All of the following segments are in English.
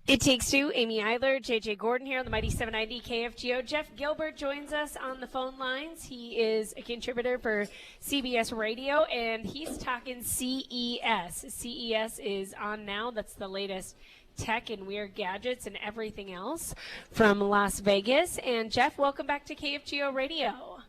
It Takes Two, Amy Eiler, JJ Gordon here on the Mighty 790 KFGO. Jeff Gilbert joins us on the phone lines. He is a contributor for CBS Radio, and he's talking CES. CES is on now. That's the latest tech and weird gadgets and everything else from Las Vegas. And Jeff, welcome back to KFGO Radio.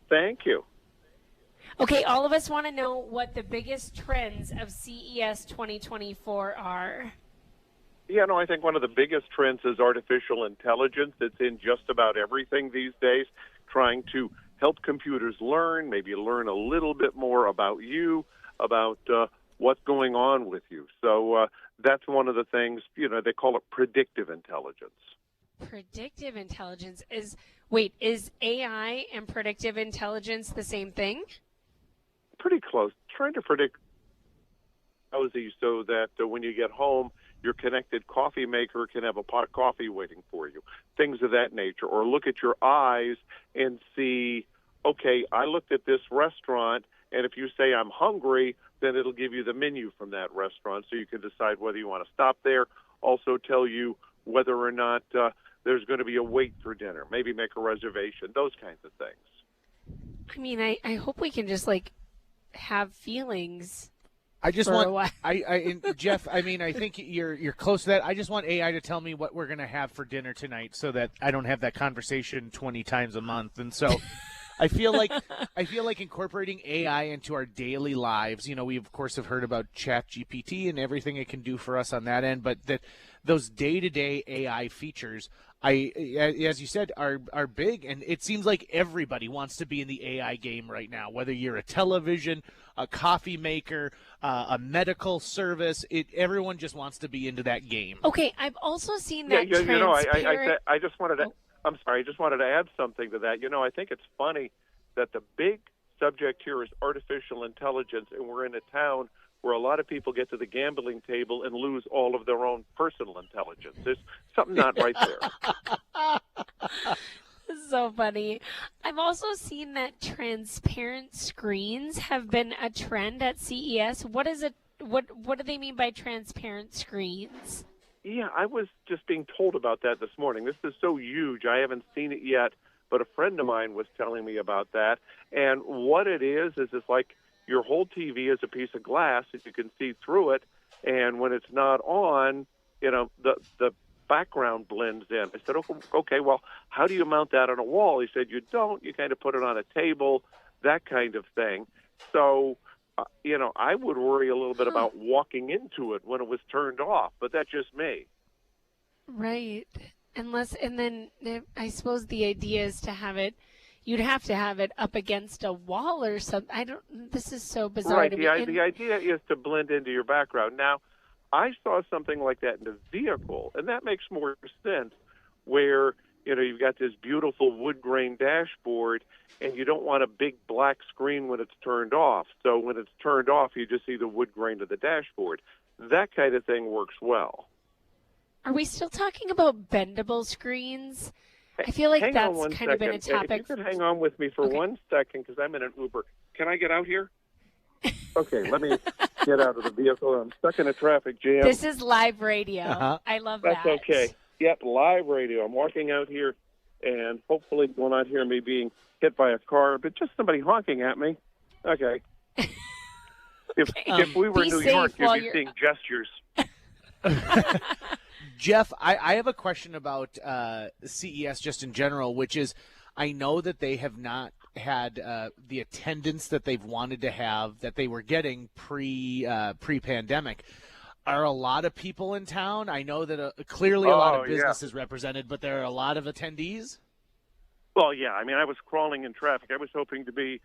Thank you. Okay, all of us want to know what the biggest trends of CES 2024 are. Yeah, no, I think one of the biggest trends is artificial intelligence. It's in just about everything these days, trying to help computers learn, maybe learn a little bit more about you, about what's going on with you. So that's one of the things, they call it predictive intelligence. Predictive intelligence is AI and predictive intelligence the same thing? Pretty close. Trying to predict so that when you get home, your connected coffee maker can have a pot of coffee waiting for you, things of that nature. Or look at your eyes and see, okay, I looked at this restaurant, and if you say I'm hungry, then it'll give you the menu from that restaurant so you can decide whether you want to stop there. Also tell you whether or not there's going to be a wait for dinner, maybe make a reservation, those kinds of things. I mean, I hope we can just, have feelings. I just want, Jeff, I mean, I think you're close to that. I just want AI to tell me what we're going to have for dinner tonight so that I don't have that conversation 20 times a month. And so I feel like incorporating AI into our daily lives, we of course have heard about ChatGPT and everything it can do for us on that end, but that those day-to-day AI features, as you said, are big, and it seems like everybody wants to be in the AI game right now, whether you're a television, a coffee maker, a medical service. Everyone just wants to be into that game. Okay, I've also seen that I just wanted to, I'm sorry, I just wanted to add something to that. I think it's funny that the big subject here is artificial intelligence, and we're in a town where a lot of people get to the gambling table and lose all of their own personal intelligence. There's something not right there. This is so funny. I've also seen that transparent screens have been a trend at CES. What is it? What do they mean by transparent screens? Yeah, I was just being told about that this morning. This is so huge. I haven't seen it yet, but a friend of mine was telling me about that. And what it is it's like your whole TV is a piece of glass that you can see through it, and when it's not on, the background blends in. I said, okay, well, how do you mount that on a wall? He said, you don't. You kind of put it on a table, that kind of thing. So, I would worry a little bit about walking into it when it was turned off, but that's just me. Right. And then I suppose the idea is to have it, you'd have to have it up against a wall or something. This is so bizarre right. to me. The idea is to blend into your background. Now, I saw something like that in a vehicle, and that makes more sense where, you've got this beautiful wood grain dashboard, and you don't want a big black screen when it's turned off. So when it's turned off, you just see the wood grain of the dashboard. That kind of thing works well. Are we still talking about bendable screens? I feel like that's kind of been a topic. If you could hang on with me for 1 second, because I'm in an Uber. Can I get out here? Okay, let me get out of the vehicle. I'm stuck in a traffic jam. This is live radio. Uh-huh. I love that. That's okay. Yep, live radio. I'm walking out here, and hopefully will not hear me being hit by a car, but just somebody honking at me. Okay. If we were in New York, you'd be seeing gestures. Jeff, I have a question about CES just in general, which is I know that they have not had the attendance that they've wanted to have that they were getting pre-pandemic. Are a lot of people in town? I know that clearly a lot of business is represented, but there are a lot of attendees? Well, yeah. I mean, I was crawling in traffic. I was hoping to be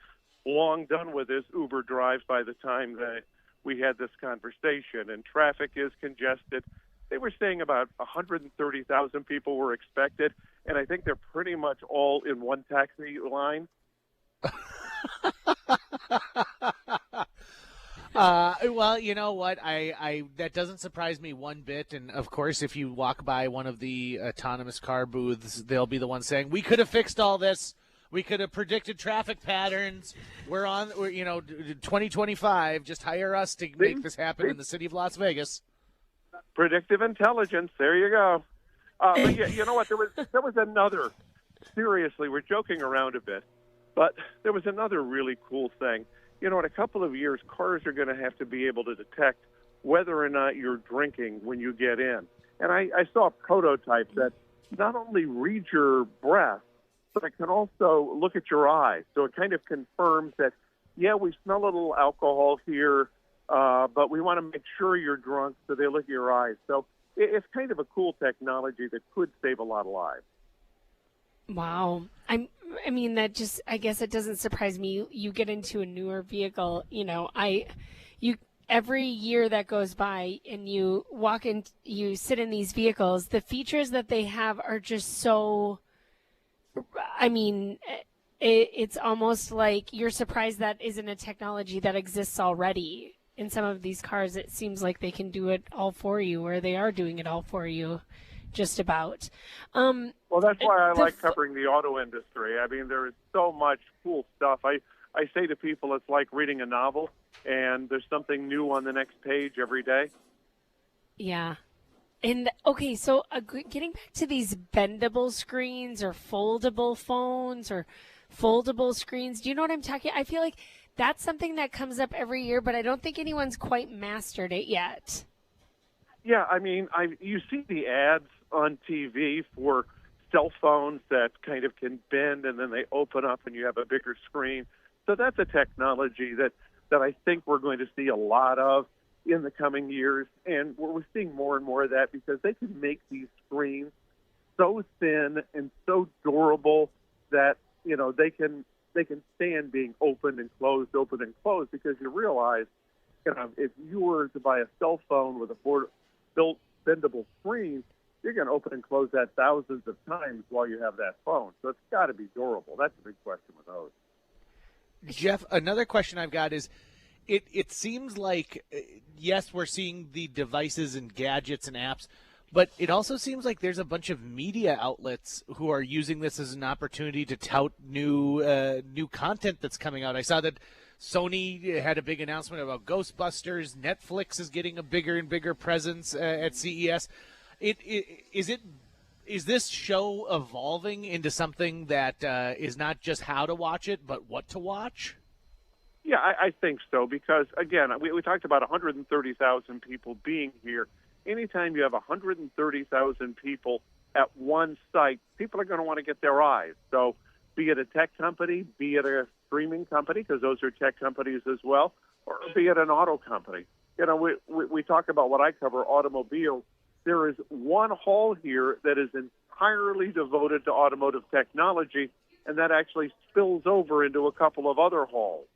long done with this Uber drive by the time that we had this conversation, and traffic is congested. They were saying about 130,000 people were expected, and I think they're pretty much all in one taxi line. Well, you know what? I that doesn't surprise me one bit. And of course, if you walk by one of the autonomous car booths, they'll be the ones saying, "We could have fixed all this. We could have predicted traffic patterns. We're 2025. Just hire us to make this happen in the city of Las Vegas." Predictive intelligence. There you go. But yeah, you know what? There was another. Seriously, we're joking around a bit, but there was another really cool thing. You know, in a couple of years, cars are going to have to be able to detect whether or not you're drinking when you get in. And I saw a prototype that not only reads your breath, but it can also look at your eyes. So it kind of confirms that, yeah, we smell a little alcohol here, but we want to make sure you're drunk, so they look at your eyes. So it's kind of a cool technology that could save a lot of lives. Wow. I mean, that just, I guess it doesn't surprise me. You get into a newer vehicle, every year that goes by and you walk in, you sit in these vehicles, the features that they have are just so, I mean, it's almost like you're surprised that isn't a technology that exists already. In some of these cars, it seems like they can do it all for you, or they are doing it all for you. Just about. Well, that's why I like covering the auto industry. I mean, there is so much cool stuff. I say to people, it's like reading a novel, and there's something new on the next page every day. Yeah. And, okay, so getting back to these bendable screens or foldable phones or foldable screens, do you know what I'm talking? I feel like that's something that comes up every year, but I don't think anyone's quite mastered it yet. Yeah, I mean, you see the ads on TV for cell phones that kind of can bend and then they open up and you have a bigger screen. So that's a technology that I think we're going to see a lot of in the coming years. And we're seeing more and more of that because they can make these screens so thin and so durable that, they can stand being opened and closed because you realize, if you were to buy a cell phone with a built bendable screen, you're going to open and close that thousands of times while you have that phone. So it's got to be durable. That's a big question with those. Jeff, another question I've got is, it seems like, yes, we're seeing the devices and gadgets and apps, but it also seems like there's a bunch of media outlets who are using this as an opportunity to tout new content that's coming out. I saw that Sony had a big announcement about Ghostbusters. Netflix is getting a bigger and bigger presence at CES. Is this show evolving into something that is not just how to watch it, but what to watch? Yeah, I think so because, again, we talked about 130,000 people being here. Anytime you have 130,000 people at one site, people are going to want to get their eyes. So be it a tech company, be it a streaming company, because those are tech companies as well, or be it an auto company. We talk about what I cover, automobiles. There is one hall here that is entirely devoted to automotive technology, and that actually spills over into a couple of other halls.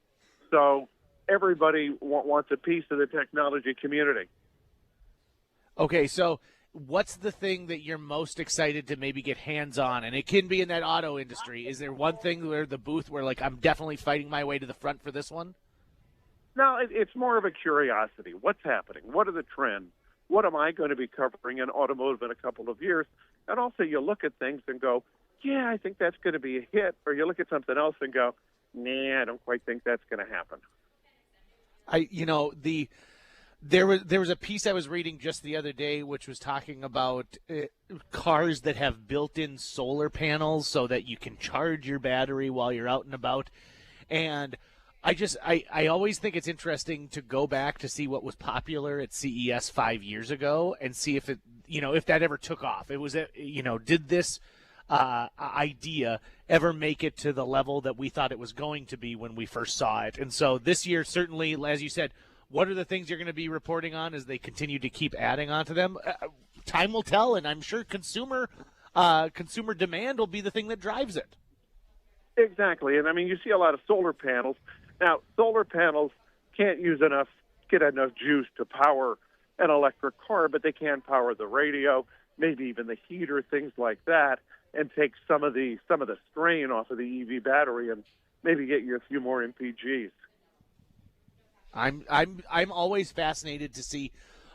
So everybody wants a piece of the technology community. Okay, so what's the thing that you're most excited to maybe get hands-on? And it can be in that auto industry. Is there one thing where the booth where, I'm definitely fighting my way to the front for this one? No, it's more of a curiosity. What's happening? What are the trends? What am I going to be covering in automotive in a couple of years? And also you look at things and go, yeah, I think that's going to be a hit. Or you look at something else and go, nah, I don't quite think that's going to happen. There was a piece I was reading just the other day which was talking about cars that have built-in solar panels so that you can charge your battery while you're out and about. And I always think it's interesting to go back to see what was popular at CES 5 years ago and see if if that ever took off. It was, did this idea ever make it to the level that we thought it was going to be when we first saw it? And so this year, certainly, as you said, what are the things you're going to be reporting on as they continue to keep adding on to them? Time will tell, and I'm sure consumer demand will be the thing that drives it. Exactly. And, you see a lot of solar panels. Now, solar panels can't get enough juice to power an electric car, but they can power the radio, maybe even the heater, things like that, and take some of the strain off of the EV battery and maybe get you a few more MPGs. I'm always fascinated to see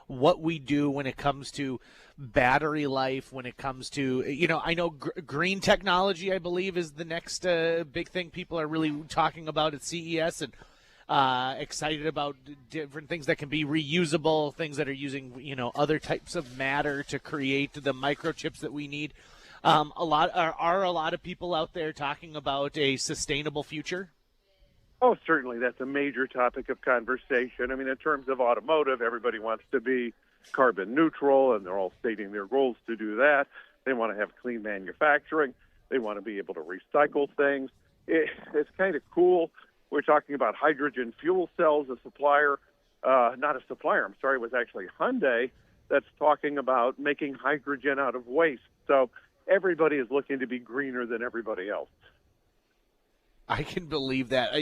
what we do when it comes to battery life, when it comes to, I know green technology, I believe, is the next big thing people are really talking about at CES. And excited about different things that can be reusable, things that are using, other types of matter to create the microchips that we need. Are a lot of people out there talking about a sustainable future? Oh, certainly. That's a major topic of conversation. I mean, in terms of automotive, everybody wants to be carbon neutral, and they're all stating their goals to do that. They want to have clean manufacturing. They want to be able to recycle things. It's kind of cool. We're talking about hydrogen fuel cells. A supplier, not a supplier, I'm sorry, it was actually Hyundai that's talking about making hydrogen out of waste. So everybody is looking to be greener than everybody else. I can believe that.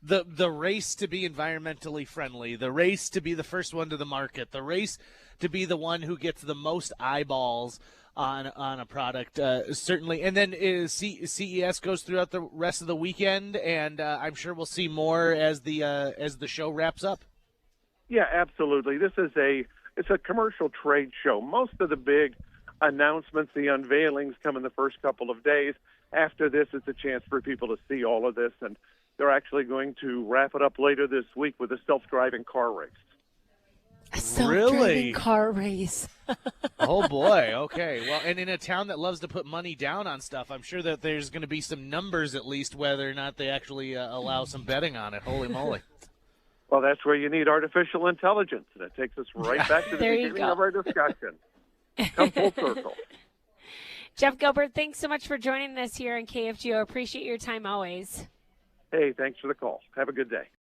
The race to be environmentally friendly, the race to be the first one to the market, the race to be the one who gets the most eyeballs on a product, certainly. And then CES goes throughout the rest of the weekend, and I'm sure we'll see more as the show wraps up. Yeah, absolutely. It's a commercial trade show. Most of the big announcements, the unveilings, come in the first couple of days. After this, it's a chance for people to see all of this, and they're actually going to wrap it up later this week with a self-driving car race. A self-driving car race. Oh, boy. Okay. Well, and in a town that loves to put money down on stuff, I'm sure that there's going to be some numbers, at least, whether or not they actually allow some betting on it. Holy moly. Well, that's where you need artificial intelligence, and it takes us right back to the beginning of our discussion. Come full circle. Jeff Gilbert, thanks so much for joining us here on KFGO. Appreciate your time always. Hey, thanks for the call. Have a good day.